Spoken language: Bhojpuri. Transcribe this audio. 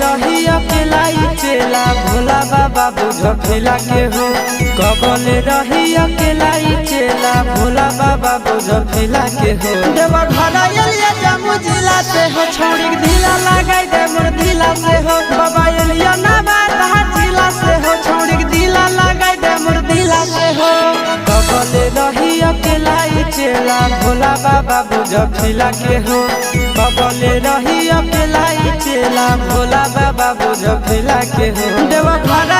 रही अकेला चेला भोला बाबा बुझ फिला के हो। कबल रही अकेला चेला भोला बाबा बुझ फिला के हो। देवा घर एलिया जम्मू जिला से हो छोड़ी ढीला लगाई दे मोर ढीला से हो। बाबा एलिया ना बात जिला से हो छोड़ी ढीला लगाई दे मोर ढीला से हो। कबल रही अकेला चेला भोला बाबा बुझ फिला के हो। कबल रही अकेला चेला भोला बाबा बुझ फिला के हो। देवा घर